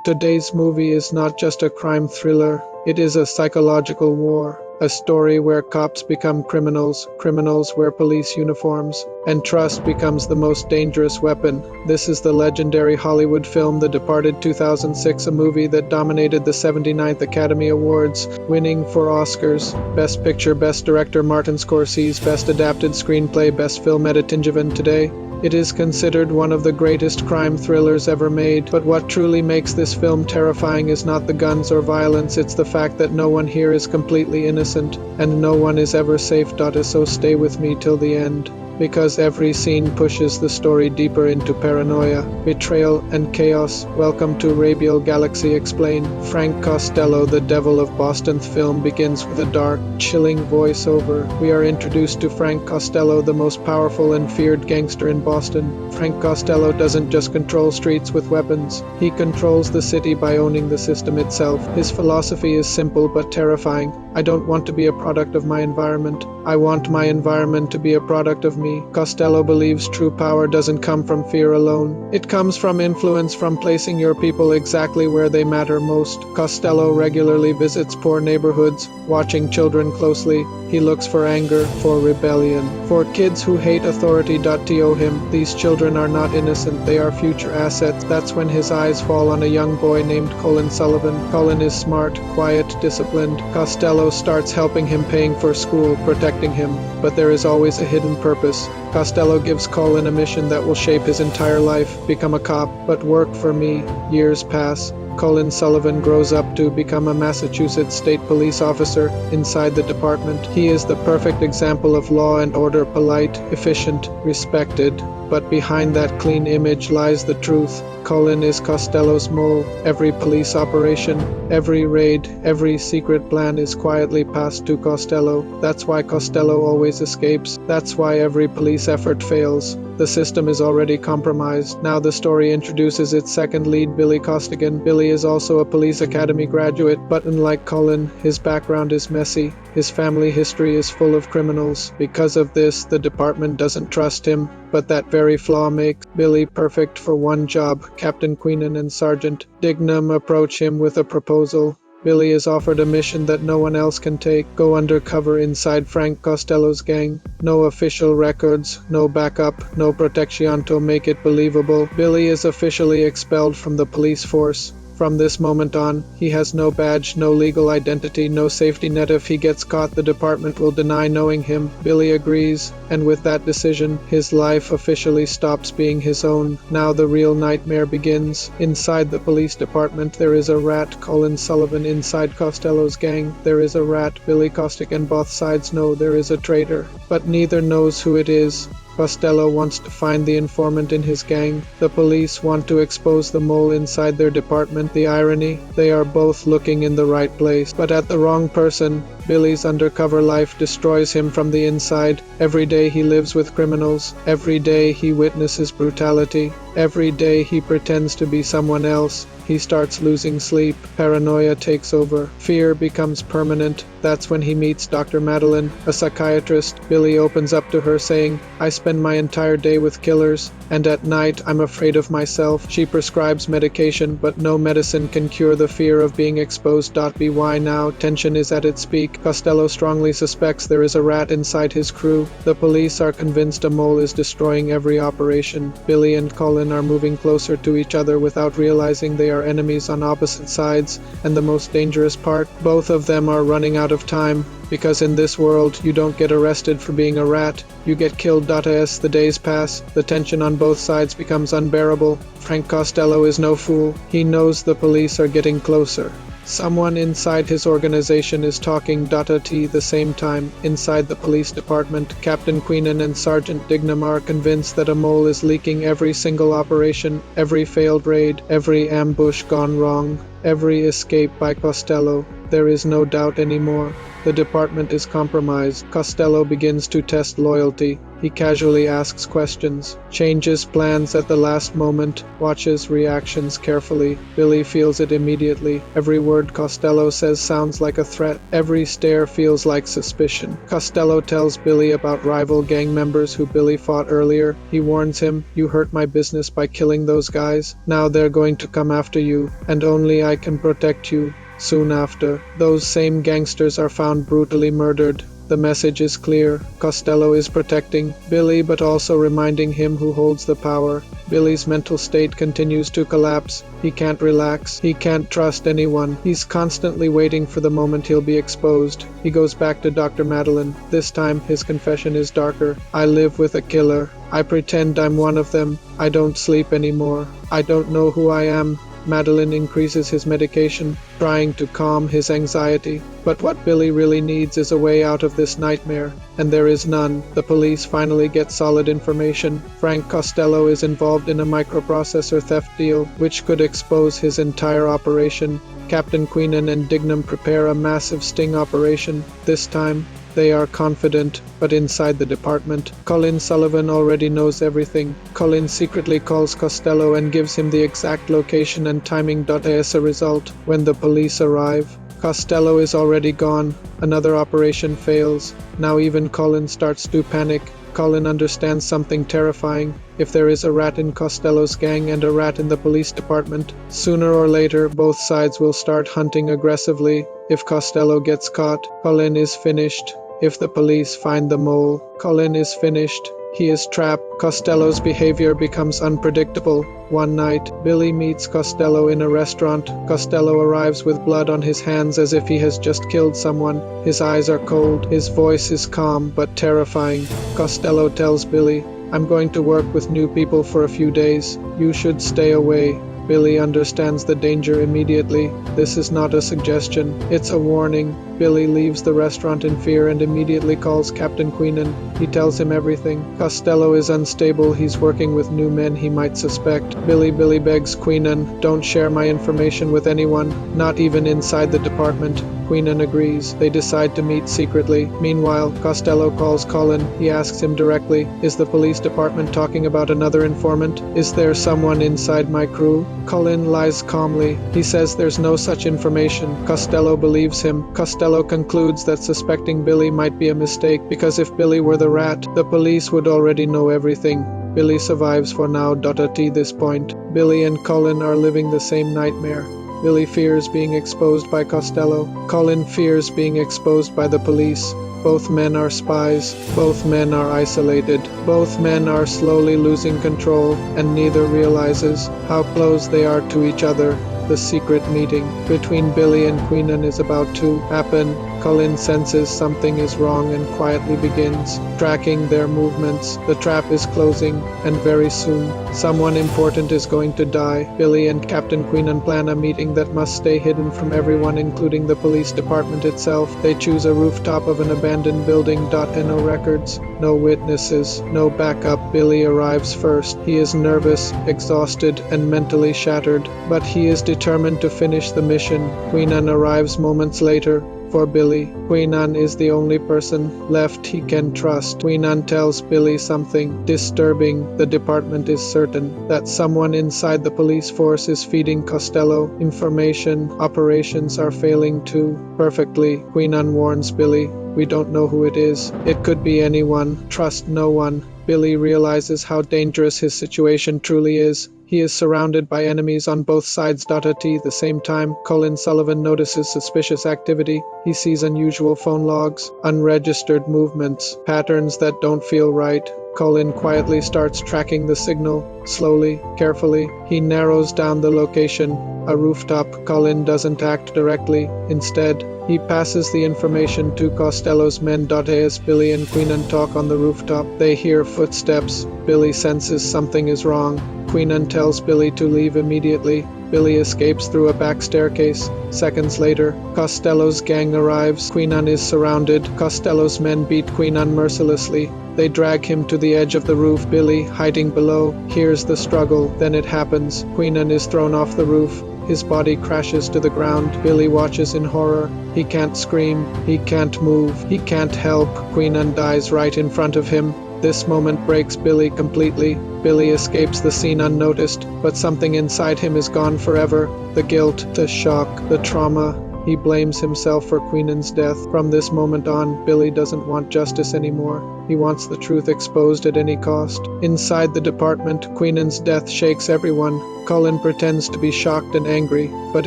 Today's movie is not just a crime thriller, it is a psychological war. A story where cops become criminals, criminals wear police uniforms, and trust becomes the most dangerous weapon. This is the legendary Hollywood film The Departed 2006, a movie that dominated the 79th Academy Awards, winning 4 Oscars: Best Picture, Best Director Martin Scorsese, Best Adapted Screenplay, Best Film Editing. Today, it is considered one of the greatest crime thrillers ever made, but what truly makes this film terrifying is not the guns or violence, it's the fact that no one here is completely innocent, and no one is ever safe. So stay with me till the end, because every scene pushes the story deeper into paranoia, betrayal, and chaos. Welcome to RAbiuL Galaxy Explain. Frank Costello, the Devil of Boston film begins with a dark, chilling voiceover. We are introduced to Frank Costello, the most powerful and feared gangster in Boston. Frank Costello doesn't just control streets with weapons, he controls the city by owning the system itself. His philosophy is simple but terrifying. I don't want to be a product of my environment. I want my environment to be a product of me. Costello believes true power doesn't come from fear alone. It comes from influence, from placing your people exactly where they matter most. Costello regularly visits poor neighborhoods, watching children closely. He looks for anger, for rebellion, for kids who hate authority. To him, these children are not innocent, they are future assets. That's when his eyes fall on a young boy named Colin Sullivan. Colin is smart, quiet, disciplined. Costello starts helping him, paying for school, protecting him. But there is always a hidden purpose. Costello gives Colin a mission that will shape his entire life: become a cop. But work for me. Years pass. Colin Sullivan grows up to become a Massachusetts state police officer. Inside the department, he is the perfect example of law and order, polite, efficient, respected. But behind that clean image lies the truth. Colin is Costello's mole. Every police operation, every raid, every secret plan is quietly passed to Costello. That's why Costello always escapes. That's why every police effort fails. The system is already compromised. Now the story introduces its second lead, Billy Costigan. Billy is also a police academy graduate, but unlike Colin, his background is messy. His family history is full of criminals. Because of this, the department doesn't trust him. But that very flaw makes Billy perfect for one job. Captain Queenan and Sergeant Dignam approach him with a proposal. Billy is offered a mission that no one else can take: go undercover inside Frank Costello's gang. No official records, no backup, no protection to make it believable. Billy is officially expelled from the police force. From this moment on, he has no badge, no legal identity, no safety net. If he gets caught, the department will deny knowing him. Billy agrees, and with that decision, his life officially stops being his own. Now the real nightmare begins. Inside the police department, there is a rat, Colin Sullivan. Inside Costello's gang, there is a rat, Billy Costigan. Both sides know there is a traitor, but neither knows who it is. Costello wants to find the informant in his gang. The police want to expose the mole inside their department. The irony, they are both looking in the right place, but at the wrong person. Billy's undercover life destroys him from the inside. Every day he lives with criminals. Every day he witnesses brutality. Every day he pretends to be someone else. He starts losing sleep. Paranoia takes over. Fear becomes permanent. That's when he meets Dr. Madeline, a psychiatrist. Billy opens up to her, saying, "I spend my entire day with killers, and at night I'm afraid of myself." She prescribes medication, but no medicine can cure the fear of being exposed. By now, tension is at its peak. Costello strongly suspects there is a rat inside his crew. The police are convinced a mole is destroying every operation. Billy and Colin are moving closer to each other without realizing they are enemies on opposite sides, and the most dangerous part, both of them are running out of time. Because in this world, you don't get arrested for being a rat, you get killed. As the days pass, the tension on both sides becomes unbearable. Frank Costello is no fool. He knows the police are getting closer. Someone inside his organization is talking. At the same time, inside the police department, Captain Queenan and Sergeant Dignam are convinced that a mole is leaking every single operation, every failed raid, every ambush gone wrong, every escape by Costello. There is no doubt anymore. The department is compromised. Costello begins to test loyalty. He casually asks questions, changes plans at the last moment, watches reactions carefully. Billy feels it immediately. Every word Costello says sounds like a threat. Every stare feels like suspicion. Costello tells Billy about rival gang members who Billy fought earlier. He warns him, "You hurt my business by killing those guys. Now they're going to come after you, and only I can protect you." Soon after, those same gangsters are found brutally murdered. The message is clear. Costello is protecting Billy but also reminding him who holds the power. Billy's mental state continues to collapse. He can't relax. He can't trust anyone. He's constantly waiting for the moment he'll be exposed. He goes back to Dr. Madeline. This time, his confession is darker. "I live with a killer. I pretend I'm one of them. I don't sleep anymore. I don't know who I am." Madeline increases his medication, trying to calm his anxiety. But what Billy really needs is a way out of this nightmare, and there is none. The police finally get solid information. Frank Costello is involved in a microprocessor theft deal, which could expose his entire operation. Captain Queenan and Dignam prepare a massive sting operation. This time, they are confident, but inside the department, Colin Sullivan already knows everything. Colin secretly calls Costello and gives him the exact location and timing. As a result, when the police arrive, Costello is already gone. Another operation fails. Now even Colin starts to panic. Colin understands something terrifying. If there is a rat in Costello's gang and a rat in the police department, sooner or later both sides will start hunting aggressively. If Costello gets caught, Colin is finished. If the police find the mole, Colin is finished. He is trapped. Costello's behavior becomes unpredictable. One night, Billy meets Costello in a restaurant. Costello arrives with blood on his hands as if he has just killed someone. His eyes are cold. His voice is calm but terrifying. Costello tells Billy, "I'm going to work with new people for a few days. You should stay away." Billy understands the danger immediately. This is not a suggestion, it's a warning. Billy leaves the restaurant in fear and immediately calls Captain Queenan. He tells him everything. Costello is unstable, he's working with new men he might suspect. Billy begs Queenan, "Don't share my information with anyone, not even inside the department." Queenan agrees. They decide to meet secretly. Meanwhile, Costello calls Colin. He asks him directly, "Is the police department talking about another informant? Is there someone inside my crew?" Colin lies calmly. He says there's no such information. Costello believes him. Costello concludes that suspecting Billy might be a mistake because if Billy were the rat, the police would already know everything. Billy survives for now. At this point, Billy and Colin are living the same nightmare. Billy fears being exposed by Costello. Colin fears being exposed by the police. Both men are spies. Both men are isolated. Both men are slowly losing control, and neither realizes how close they are to each other. The secret meeting between Billy and Queenan is about to happen. Colin senses something is wrong and quietly begins tracking their movements. The trap is closing, and very soon, someone important is going to die. Billy and Captain Queenan plan a meeting that must stay hidden from everyone, including the police department itself. They choose a rooftop of an abandoned building. No records, no witnesses, no backup. Billy arrives first. He is nervous, exhausted, and mentally shattered, but he is determined to finish the mission. Queenan arrives moments later. For Billy, Queenan is the only person left he can trust. Queenan tells Billy something disturbing. The department is certain that someone inside the police force is feeding Costello information. Operations are failing too perfectly. Queenan warns Billy, "We don't know who it is. It could be anyone. Trust no one." Billy realizes how dangerous his situation truly is. He is surrounded by enemies on both sides. At the same time, Colin Sullivan notices suspicious activity. He sees unusual phone logs, unregistered movements, patterns that don't feel right. Colin quietly starts tracking the signal. Slowly, carefully, he narrows down the location. A rooftop. Colin doesn't act directly. Instead, he passes the information to Costello's men. As Billy and Queenan talk on the rooftop, they hear footsteps. Billy senses something is wrong. Queenan tells Billy to leave immediately. Billy escapes through a back staircase. Seconds later, Costello's gang arrives. Queenan is surrounded. Costello's men beat Queenan mercilessly. They drag him to the edge of the roof. Billy, hiding below, hears the struggle. Then it happens. Queenan is thrown off the roof. his body crashes to the ground. Billy watches in horror. He can't scream, he can't move, he can't help. Queenan dies right in front of him. This moment breaks Billy completely. Billy escapes the scene unnoticed, but something inside him is gone forever. The guilt, the shock, the trauma. He blames himself for Queenan's death. From this moment on, Billy doesn't want justice anymore. He wants the truth exposed at any cost. Inside the department, Queenan's death shakes everyone. Colin pretends to be shocked and angry, but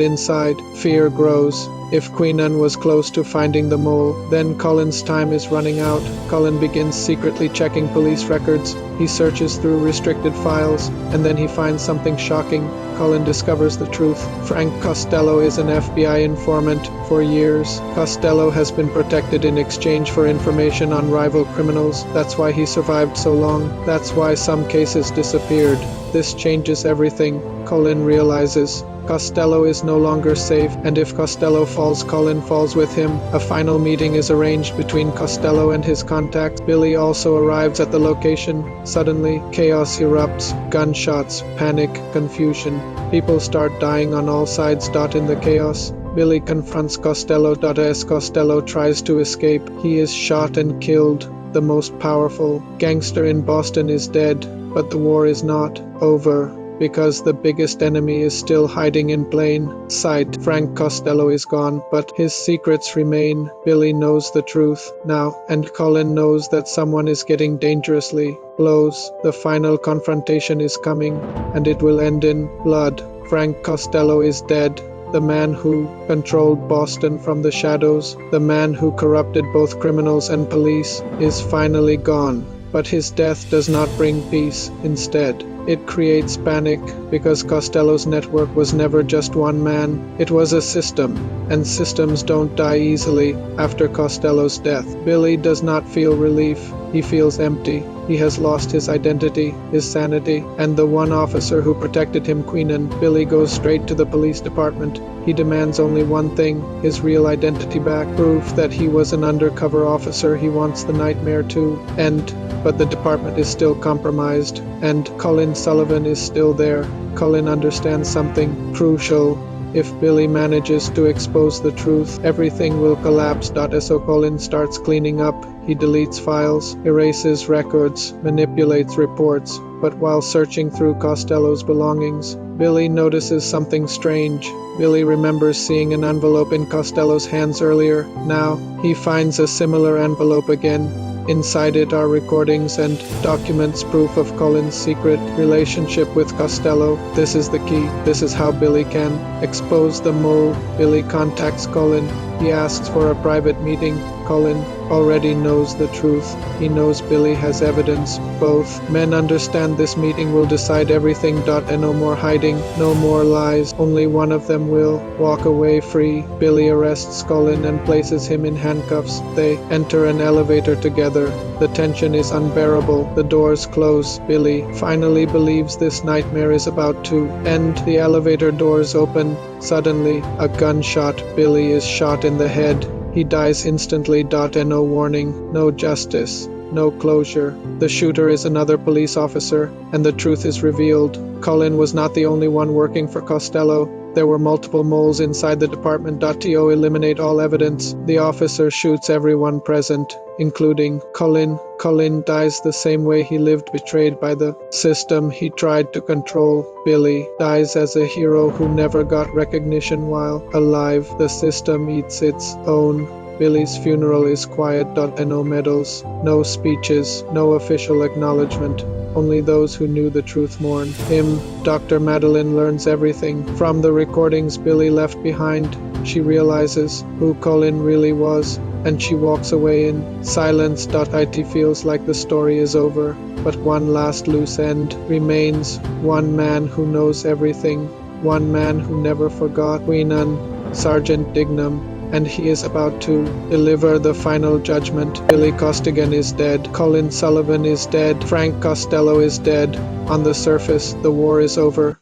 inside, fear grows. If Queenan was close to finding the mole, then Colin's time is running out. Colin begins secretly checking police records. He searches through restricted files, and then he finds something shocking. Colin discovers the truth. Frank Costello is an FBI informant. For years, Costello has been protected in exchange for information on rival criminals. That's why he survived so long. That's why some cases disappeared. This changes everything. Colin realizes Costello is no longer safe, and if Costello falls, Colin falls with him. A final meeting is arranged between Costello and his contacts. Billy also arrives at the location. Suddenly, chaos erupts. Gunshots, panic, confusion. People start dying on all sides. In the chaos, Billy confronts Costello. As Costello tries to escape, he is shot and killed. The most powerful gangster in Boston is dead, but the war is not over. Because the biggest enemy is still hiding in plain sight. Frank Costello is gone, but his secrets remain. Billy knows the truth now, and Colin knows that someone is getting dangerously close. The final confrontation is coming, and it will end in blood. Frank Costello is dead. The man who controlled Boston from the shadows, the man who corrupted both criminals and police, is finally gone. But his death does not bring peace. Instead, it creates panic, because Costello's network was never just one man. It was a system, and systems don't die easily. After Costello's death, Billy does not feel relief. He feels empty. He has lost his identity, his sanity, and the one officer who protected him, Queenan. Billy goes straight to the police department. He demands only one thing, his real identity back, proof that he was an undercover officer. He wants the nightmare to end, but the department is still compromised, and Colin Sullivan is still there. Colin understands something crucial. If Billy manages to expose the truth, everything will collapse. So Colin starts cleaning up. He deletes files, erases records, manipulates reports. But while searching through Costello's belongings, Billy notices something strange. Billy remembers seeing an envelope in Costello's hands earlier. Now, he finds a similar envelope again. Inside it are recordings and documents, proof of Colin's secret relationship with Costello. This is the key. This is how Billy can expose the mole. Billy contacts Colin. He asks for a private meeting. Colin already knows the truth. He knows Billy has evidence. Both men understand this meeting will decide everything. And no more hiding, no more lies. Only one of them will walk away free. Billy arrests Colin and places him in handcuffs. They enter an elevator together. The tension is unbearable. The doors close. Billy finally believes this nightmare is about to end. The elevator doors open. Suddenly, a gunshot. Billy is shot in the head. He dies instantly. And no warning, no justice, no closure. The shooter is another police officer, and the truth is revealed. Colin was not the only one working for Costello. There were multiple moles inside the department. To eliminate all evidence, the officer shoots everyone present, including Colin. Colin dies the same way he lived, betrayed by the system he tried to control. Billy dies as a hero who never got recognition while alive. The system eats its own. Billy's funeral is quiet. And no medals, no speeches, no official acknowledgement. Only those who knew the truth mourn him. Dr. Madeline learns everything from the recordings Billy left behind. She realizes who Colin really was, and she walks away in silence. It feels like the story is over, but one last loose end remains. One man who knows everything. One man who never forgot. Queenan, Sergeant Dignam, and he is about to deliver the final judgment. Billy Costigan is dead. Colin Sullivan is dead. Frank Costello is dead. On the surface, the war is over.